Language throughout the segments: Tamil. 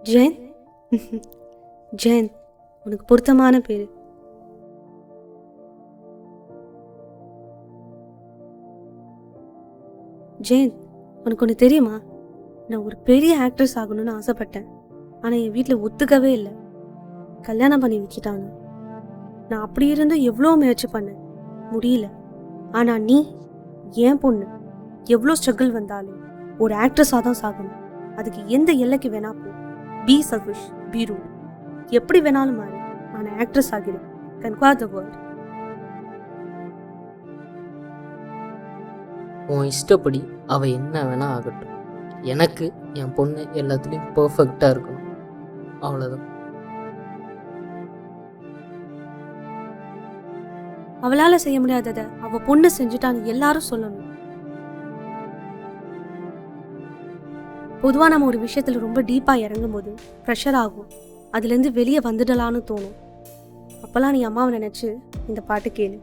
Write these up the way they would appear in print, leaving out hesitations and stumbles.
ஜெயந்த். ஜெயந்த் உனக்கு பொருத்தமான பேர். ஜெயந்த், உனக்கு ஒன்று தெரியுமா? நான் ஒரு பெரிய ஆக்ட்ரஸ் ஆகணும்னு ஆசைப்பட்டேன். ஆனால் என் வீட்டில் ஒத்துக்கவே இல்லை. கல்யாணம் பண்ணி வச்சுட்டாங்க. நான் அப்படி இருந்து எவ்வளோ முயற்சி பண்ணேன், முடியல. ஆனால் நீ ஏன் பொண்ணு, எவ்வளோ ஸ்ட்ரகிள் வந்தாலும் ஒரு ஆக்ட்ரஸாக தான் சாகணும். அதுக்கு எந்த எல்லைக்கு வேணா போ. பி செல்ஃபிஷ், பி ரூட், எப்படி வேணாலும் மாறு, ஆனால் ஆக்ட்ரஸ் ஆகிடும். கன்குவார் த வேர்ல்ட். உன் இஷ்டப்படி அவள் என்ன வேணா ஆகட்டும். எனக்கு என் பொண்ணு எல்லாத்துலேயும் பர்ஃபெக்டாக இருக்கணும், அவ்வளோதான். அவளால் செய்ய முடியாததை அவ பொண்ணு செஞ்சுட்டான்னு எல்லாரும் சொல்லணும். பொதுவாக நம்ம ஒரு விஷயத்தில் ரொம்ப டீப்பாக இறங்கும் போது ப்ரெஷர் ஆகும். அதுலேருந்து வெளியே வந்துடலான்னு தோணும். அப்போல்லாம் நீ அம்மாவை நினச்சி இந்த பாட்டு கேளு.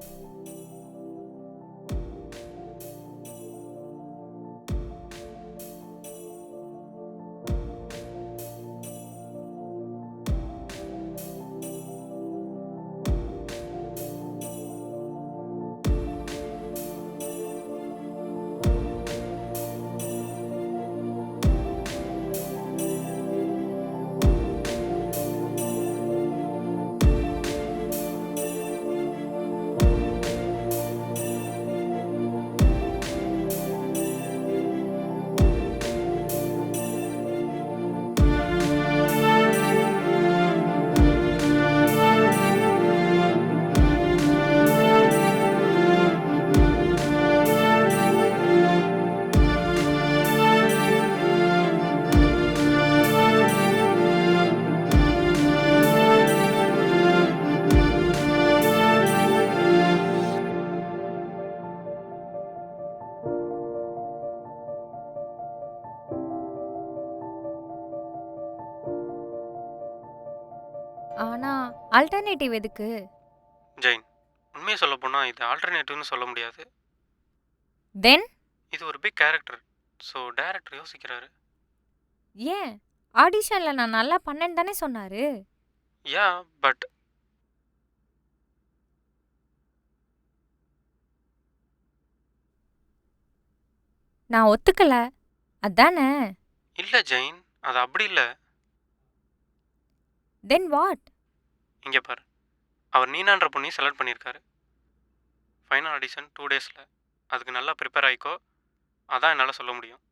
ஆனா ஆல்டர்னேட்டிவ் எதுக்கு? ஜெயின், உண்மையை சொல்ல போனால் இது ஆல்டர்னேட்டிவ்னு சொல்ல முடியாது. தென் இது ஒரு பிக் கேரக்டர். ஸோ டைரக்டர் யோசிக்கிறாரு. ஏன் ஆடிஷன்ல நான் நல்லா பண்ணேன்னு தானே சொன்னாரு. யா, பட் நான் ஒத்துக்கல, அதானே? இல்லை ஜெயின், அது அப்படி இல்லை. Then what? இங்கே பாரு, அவர் நீனான்ற பொண்ணையும் செலக்ட் பண்ணியிருக்காரு. ஃபைனல் ஆடிஷன் 2 டேஸில். அதுக்கு நல்லா ப்ரிப்பேர் ஆகிக்கோ, அதான் என்னால் சொல்ல முடியும்.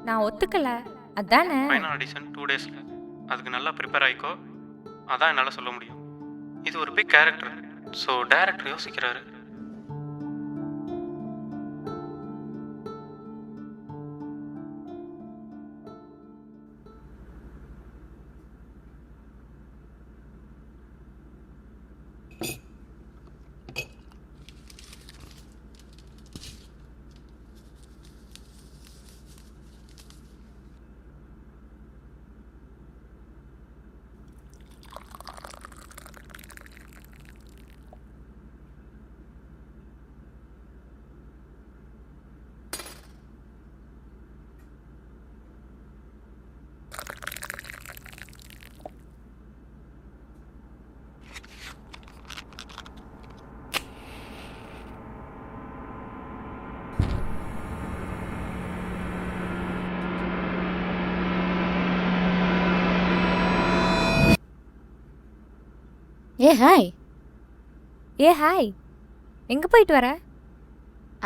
நான் ஒத்துக்கல, அதானே? ஃபைனல் ஆடிஷன் 2 டேஸில். அதுக்கு நல்லா ப்ரிப்பேர் ஆகிக்கோ, அதான் என்னால் சொல்ல முடியும். இது ஒரு பிக் கேரக்டர். ஸோ டைரக்டர் யோசிக்கிறாரு. ஹாய். ஹாய், எங்க போயிட்டு வர?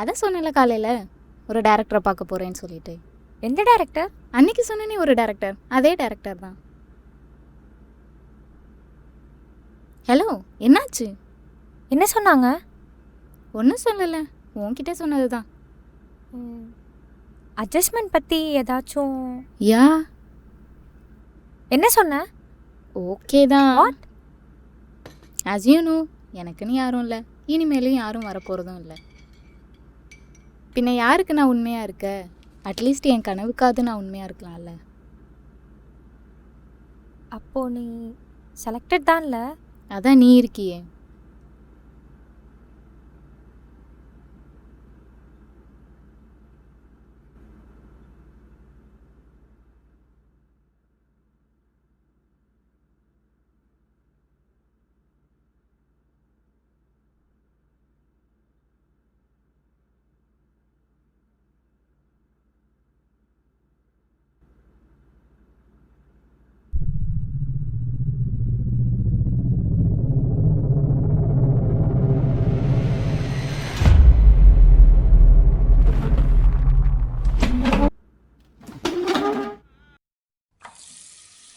அதான் சொன்னல காலையில் ஒரு டேரக்டரை பார்க்க போகிறேன்னு சொல்லிட்டு. எந்த டைரக்டர்? அன்னைக்கு சொன்னனே ஒரு டேரக்டர், அதே டேரக்டர் தான். ஹலோ, என்னாச்சு? என்ன சொன்னாங்க? ஒன்றும் சொல்லலை, உன்கிட்ட சொன்னது தான். அட்ஜஸ்ட்மெண்ட் பற்றி ஏதாச்சும் யா என்ன சொன்ன? ஓகே தான். What? ஆஸ் யூ நோ, எனக்குன்னு யாரும் இல்லை, இனிமேலும் யாரும் வரப்போகிறதும் இல்லை. பின்ன யாருக்கு நான் உண்மையாக இருக்க? அட்லீஸ்ட் என் கனவுக்காவது நான் உண்மையாக இருக்கலாம்ல. அப்போ நீ செலக்டட் தான்ல? அதான் நீ இருக்கியே.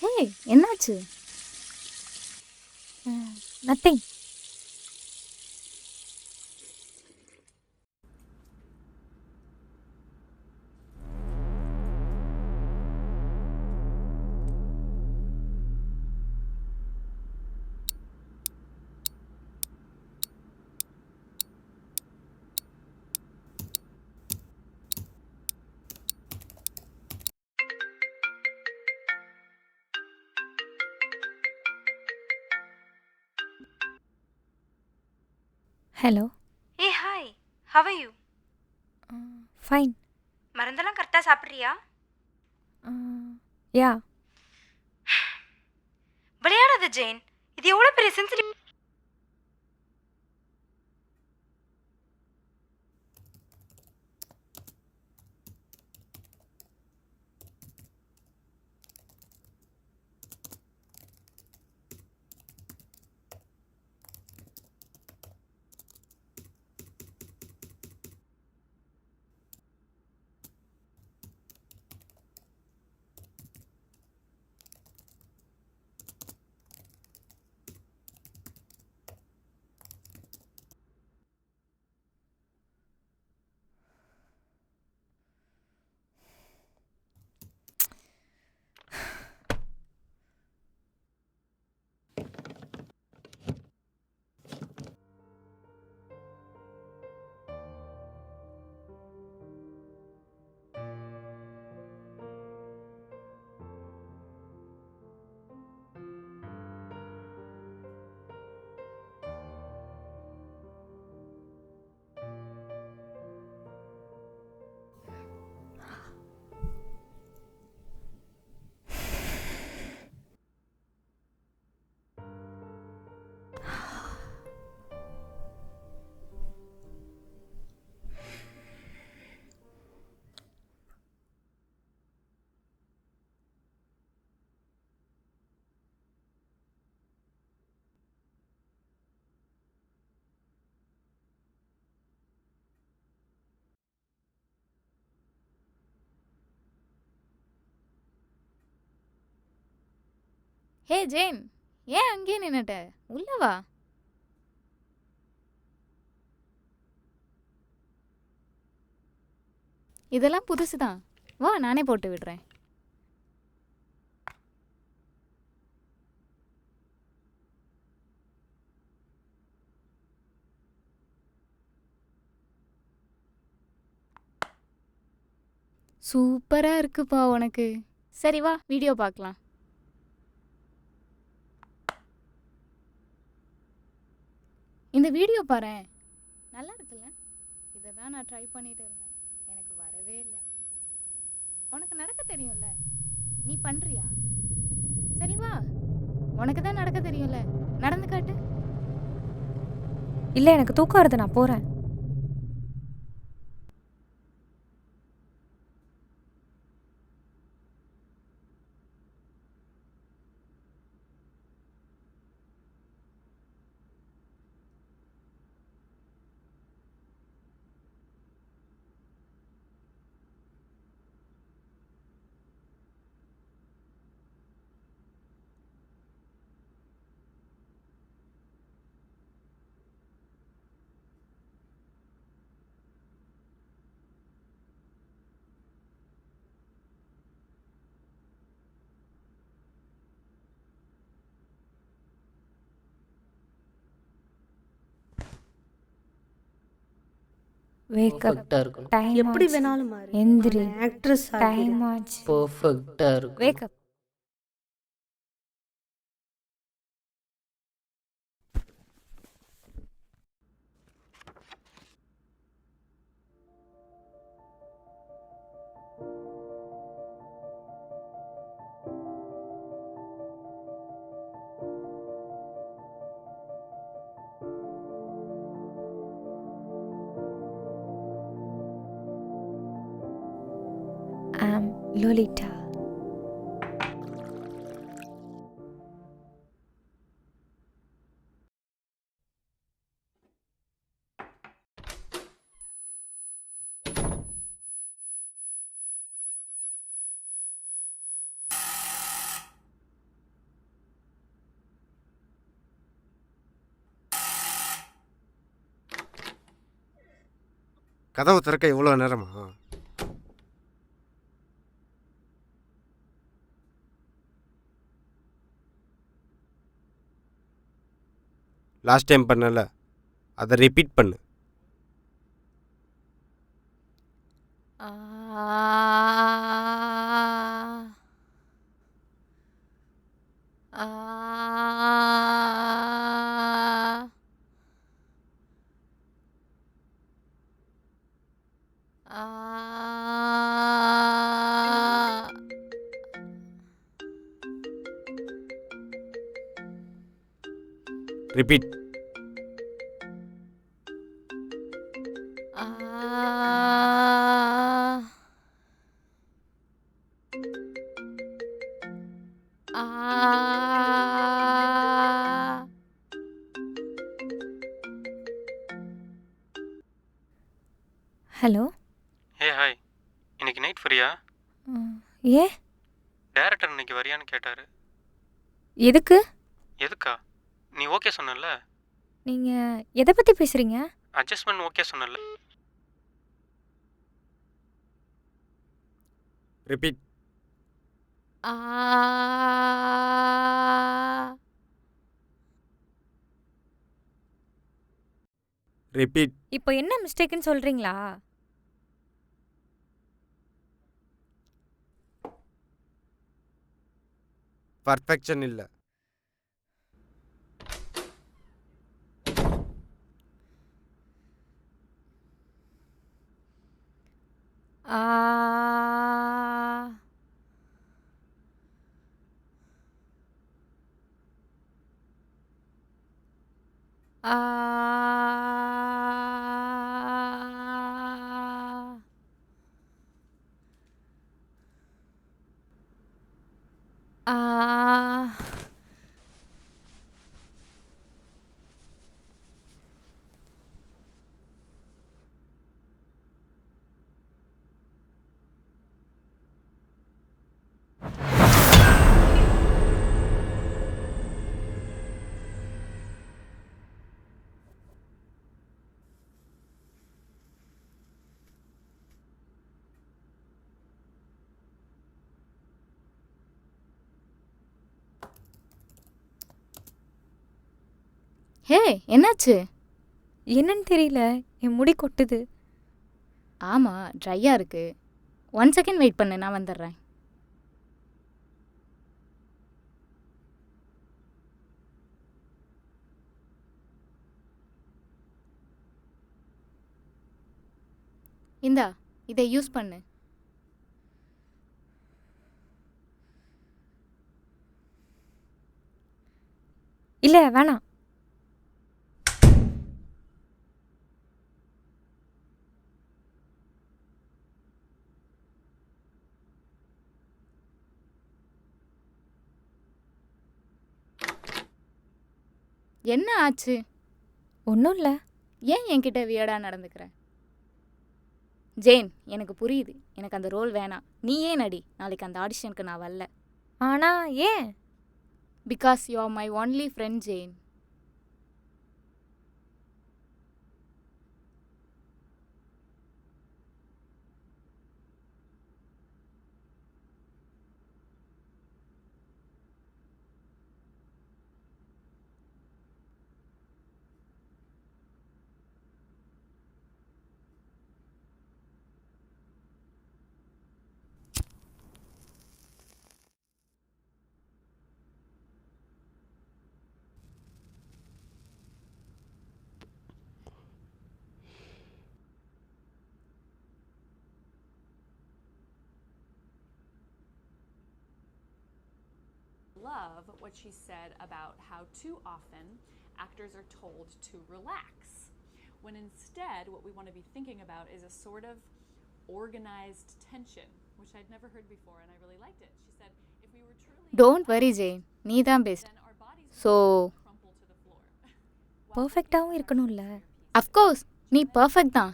ஹே, என்னாச்சு? Nothing. Hello. A hi, how are you? Fine. மருந்தெல்லாம் கரெக்டாக சாப்பிட்றியா? யா. விளையாடாத ஜெயின், இது எவ்வளோ பெரிய சென்சிட்டிவ். ஹே ஜெயின், ஏன் அங்கேயே நின்னுட்ட? உள்ள வா. இதெல்லாம் புதுசு தான், வா நானே போட்டு விடுறேன். சூப்பராக இருக்குப்பா உனக்கு. சரி வா வீடியோ பார்க்கலாம். இந்த வீடியோ பாரேன், நல்லா இருக்குல்ல? இதை தான் நான் ட்ரை பண்ணிட்டு இருந்தேன், எனக்கு வரவே இல்லை. உனக்கு நடக்க தெரியும்ல, நீ பண்ணுறியா? சரி வா, உனக்கு தான் நடக்க தெரியும்ல, நடந்து காட்டு. இல்லை, எனக்கு தூக்கம் வருது, நான் போகிறேன். வேக்கப். பர்ஃபெக்டாக இருக்கணும். டைம் எப்படி ஆச்சு. வேணாலும் மாறு எந்திரி. ஆக்ட்ரஸ் டைம் ஆச்சு. பர்ஃபெக்டாக இருக்கணும். வேக்கப். ஆம் லோலிட்டா. கதவு திறக்க இவ்வளோ நேரமா? லாஸ்ட் டைம் பண்ணல, அதை ரிப்பீட் பண்ணு. ஆ ஆ ஆ ரிப்பீட். ஆ ஆ ஹலோ. ஏ ஹாய், இன்னைக்கு நைட் ஃப்ரீயா? ஏ டேரக்டர் இன்னைக்கு வரியான்னு கேட்டார். எதுக்கு? எதுக்கா? நீ ஓகே சொன்னல? நீங்க எதை பத்தி பேசுறீங்க? அட்ஜஸ்ட்மெண்ட் ஓகே சொன்னல? ரிப்பீட். ஆ ரிப்பீட். இப்போ என்ன மிஸ்டேக்குன்னு சொல்றீங்களா? பர்ஃபெக்ஷன் இல்லை. ஆ ஆ ஆ ஹே, என்னாச்சு? என்னன்னு தெரியல, என் முடி கொட்டுது. ஆமாம், ட்ரையாக இருக்கு. 1 செகண்ட் வெயிட் பண்ணு, நான் வந்துடுறேன். இந்தா, இதை யூஸ் பண்ணு. இல்ல வேணாம். என்ன ஆச்சு? ஒன்றும் இல்லை. ஏன் என்கிட்ட வியர்டாக நடந்துக்கிற? ஜெயின், எனக்கு புரியுது, எனக்கு அந்த ரோல் வேணாம். நீ ஏன் நடி, நாளைக்கு அந்த ஆடிஷனுக்கு நான் வரல. ஆனா ஏன்? Because you are my only friend Jain. love what she said about how too often actors are told to relax, when instead what we want to be thinking about is a sort of organized tension, which I'd never heard before, and I really liked it. She said, if we were truly don't worry Jain, நீ தான் best. then our bodies so would crumple to the floor. பர்ஃபெக்டாகவும் இருக்கணும்ல. அஃப்கோர்ஸ் நீ பர்ஃபெக்ட் தான்.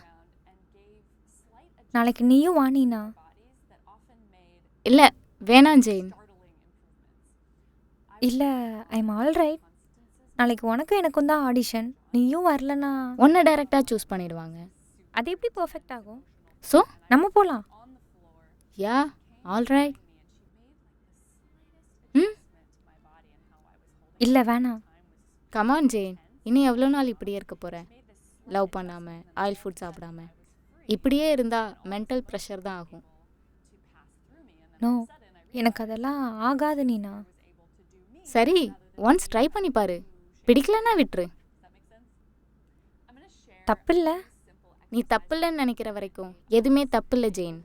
And gave slight நாளைக்கு நீயும் வா நீனா. bodies that often made இல்லை வேணாம் ஜெயின். startling improvements. இல்லை ஐம் ஆல் ரைட். நாளைக்கு உனக்கும் எனக்கும் தான் ஆடிஷன். நீயும் வரலனா ஒன்றை டைரெக்டாக சூஸ் பண்ணிடுவாங்க. அது எப்படி பர்ஃபெக்ட் ஆகும்? ஸோ நம்ம போகலாம். யா ஆல் ரைட். ம் இல்லை வேணாம். கமான் ஜெயின், இன்னும் எவ்வளோ நாள் இப்படியே இருக்க போகிறேன்? லவ் பண்ணாமல் ஆயில் ஃபுட் சாப்பிடாம இப்படியே இருந்தால் மென்டல் ப்ரெஷர் தான் ஆகும். நோ, எனக்கு அதெல்லாம் ஆகாது நீனா. சரி ஒன்ஸ் ட்ரை பண்ணி பாரு, பிடிக்கலன்னா விட்டுரு. தப்பில்லை. நீ தப்பில்லைன்னு நினைக்கிற வரைக்கும் எதுவுமே தப்பில்லை ஜெயின்.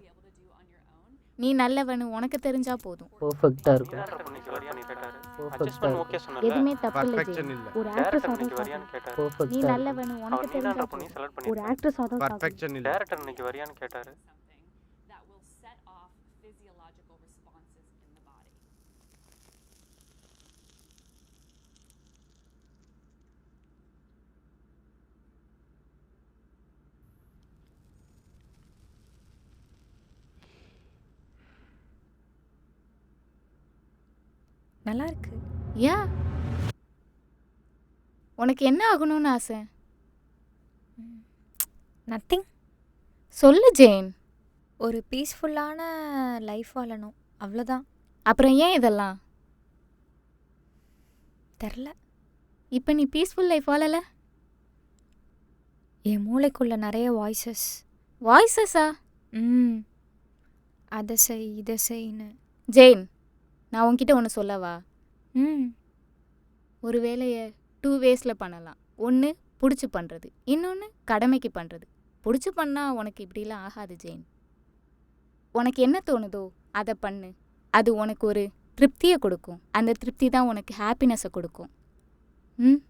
நீ நல்லவனு உனக்கு தெரிஞ்சா போதும். பர்ஃபெக்டாக இருக்கும். பொண்ணுக்கு வரியான்னு கேட்டாரு. Perfect அட்ஜஸ்ட் பண்ண ஆ ஓகே சொன்னல. எதுவுமே தப்பில்லை பர்ஃபெக்ஷன் ஜெயின். இல்லை. ஒரு டேரக்டர் ஆக்ட்ரஸ் இன்னைக்கு வரியான்னு கேட்டாரு. நீ பர்ஃபெக்டாக இருக்கும். நல்லவனு உனக்கு அவர் நீனான்ற தெரிஞ்சா பொண்ணு போதும். செலக்ட் ஒரு பண்ணிருக்காரு. ஆக்ட்ரஸாக தான் சாகணும். பர்ஃபெக்ஷன் இல்லை. டேரக்டர் இன்னைக்கு வரியான்னு கேட்டாரு. something that will set off physiological responses in the body. நல்லா இருக்கு. யா உனக்கு என்ன ஆகணும்னு ஆசை? நத்திங். சொல்லு ஜெயின். ஒரு பீஸ்ஃபுல்லான லைஃப் வாழணும், அவ்வளோதான். அப்புறம் ஏன் இதெல்லாம்? தெரில. இப்போ நீ பீஸ்ஃபுல் லைஃப் வாழல? என் மூளைக்குள்ள நிறைய வாய்ஸஸ். வாய்ஸஸா? அதை செய் இதை செய்ன்னு. ஜெயின், நான் உன்கிட்ட ஒன்று சொல்லவா? ம் ஒரு வேலையை 2 வேஸில் பண்ணலாம். ஒன்று பிடிச்சி பண்ணுறது, இன்னொன்று கடமைக்கு பண்ணுறது. பிடிச்சி பண்ணால் உனக்கு இப்படிலாம் ஆகாது ஜெயின். உனக்கு என்ன தோணுதோ அதை பண்ணு. அது உனக்கு ஒரு திருப்தியை கொடுக்கும். அந்த திருப்தி தான் உனக்கு ஹாப்பினஸை கொடுக்கும். ம்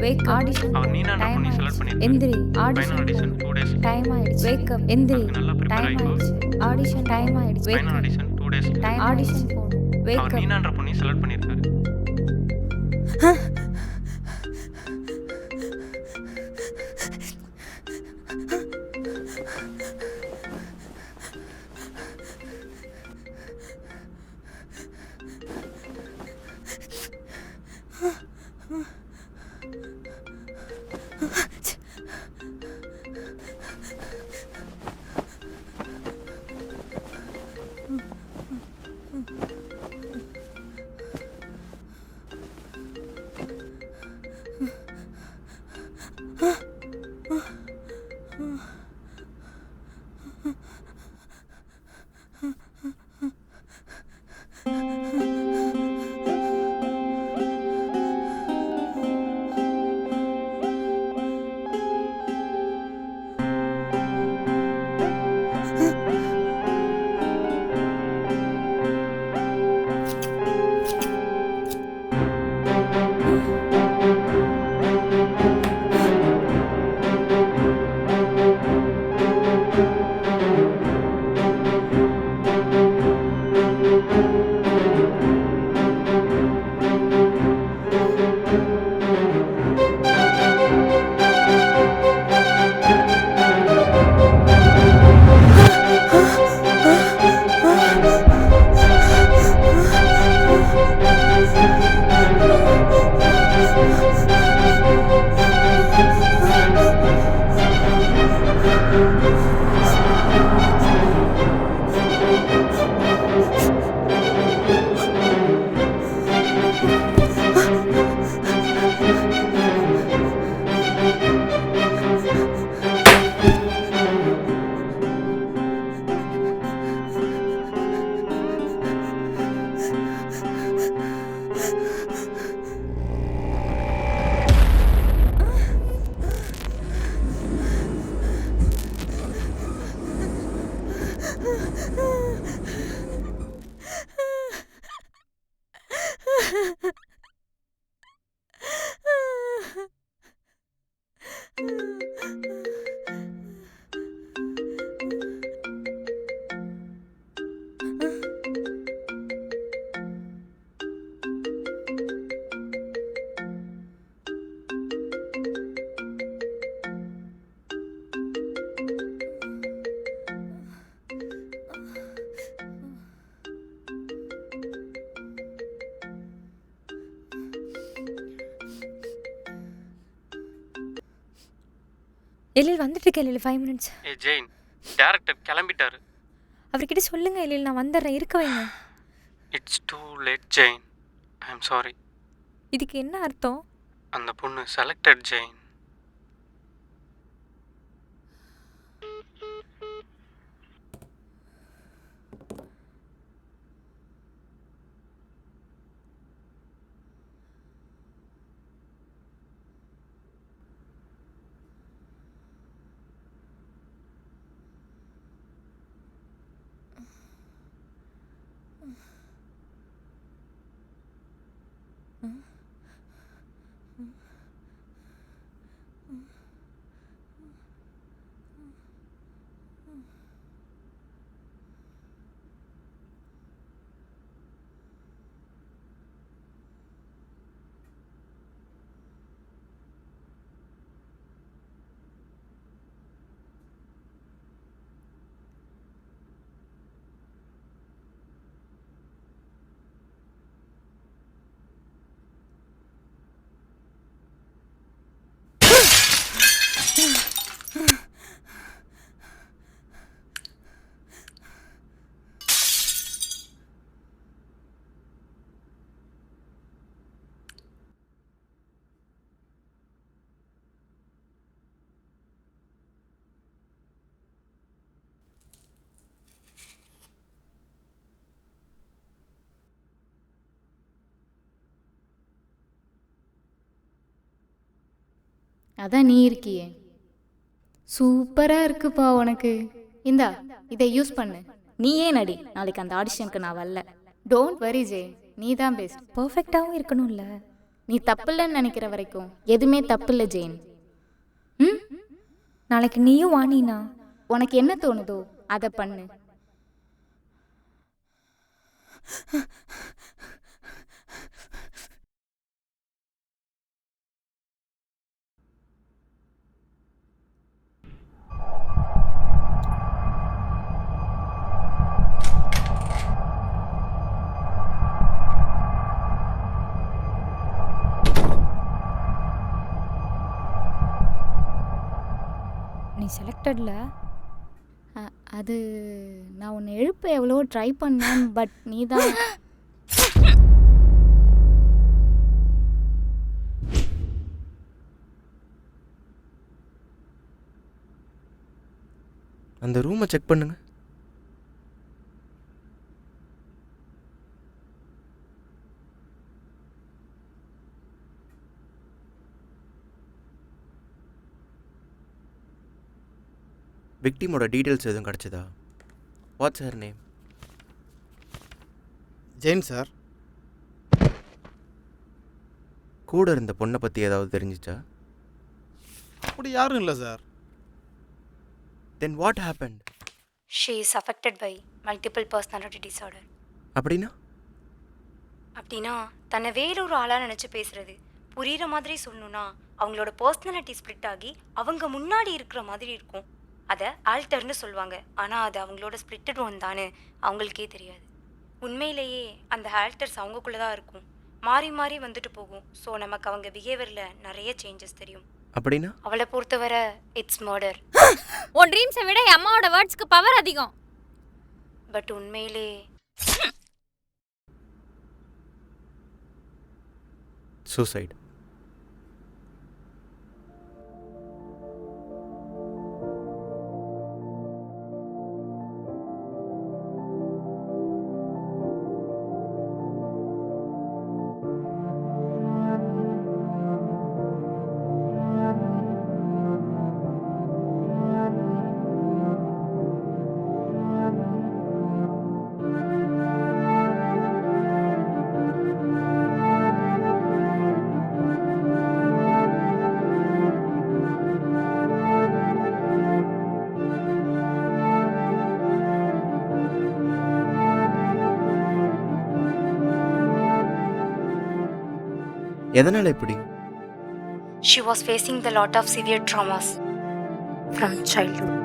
வேக் ஆடிஷன் அவர் நீனான்ற டைம் பொண்ணு செலக்ட் ஆயிடுச்சு. பண்ணிருக்காரு. எந்திரி. Final audition audition 2 days. Time ஆயிடுச்சு. Wake up. எந்திரி. அதுக்கு நல்லா ப்ரிப்பேர் டைம் ஆயிக்கோ. ஆயிடுச்சு. ஆடிஷன் டைம் ஆயிடுச்சு. Wake final up. Audition 2 days. Time audition போகணும். வேக் அவர் அப். நீனான்ற பொண்ணு செலக்ட் பண்ணிருக்காரு. எழில் வந்துட்டு இருக்க எழில் 5 மினிட்ஸ். ஏ ஜெயின், டேரக்டர் கிளம்பிட்டாரு. அவர்கிட்ட சொல்லுங்க எழில், நான் வந்துடுறேன், இருக்க வைங்க. It's too late Jain. I am sorry. இதுக்கு என்ன அர்த்தம்? அந்த பொண்ணு செலக்டட் ஜெயின். அதான் நீ இருக்கியே, சூப்பராக இருக்குப்பா உனக்கு. இந்தா இதை யூஸ் பண்ணு. நீ ஏன் நடி, நாளைக்கு அந்த ஆடிஷனுக்கு நான் வரல. டோன்ட் வரி ஜெய், நீ தான் பெஸ்ட். பர்ஃபெக்டாகவும் இருக்கணும்ல. நீ தப்பில்லைன்னு நினைக்கிற வரைக்கும் எதுவுமே தப்பில்லை ஜெயின். ம், நாளைக்கு நீயும் வாணினா. உனக்கு என்ன தோணுதோ அதை பண்ணு. நீ செலக்டட்ல. அது நான் உன்னை எழுப்ப எவ்வளோ ட்ரை பண்ணேன், பட் நீ தான். அந்த ரூமை செக் பண்ணுங்க. விக்டிமோட டீட்டெயில்ஸ் எதுவும் கிடச்சிதா? What's her name? Jain sir. கூட இருந்த பொண்ணை பற்றி ஏதாவது தெரிஞ்சிச்சா? அப்படி யாரும் இல்லை sir. Then what happened? She is affected by multiple personality disorder. அப்படின்னா அப்படின்னா தன்னை வேறொரு ஆளாக நினச்சி பேசுறது. புரிகிற மாதிரி சொல்லணும்னா அவங்களோட பர்சனாலிட்டி ஸ்ப்ளிட் ஆகி அவங்க முன்னாடி இருக்கிற மாதிரி இருக்கும். அதை ஆல்டர்னு சொல்லுவாங்க. ஆனால் அது அவங்களோட ஸ்ப்ளிட்டட் ஒன் தானே அவங்களுக்கே தெரியாது. உண்மையிலேயே அந்த ஆல்டர்ஸ் அவங்கக்குள்ளே தான் இருக்கும். மாறி மாறி வந்துட்டு போகும். ஸோ நமக்கு அவங்க பிஹேவியரில் நிறைய சேஞ்சஸ் தெரியும். அப்படின்னா அவளை பொறுத்தவரை இட்ஸ் மர்டர். உன் ட்ரீம்ஸை விட என் அம்மாவோட வேர்ட்ஸ்க்கு பவர் அதிகம். பட் உண்மையிலே சூசைட். எதனால் இப்படி? she was facing the lot of severe traumas from childhood.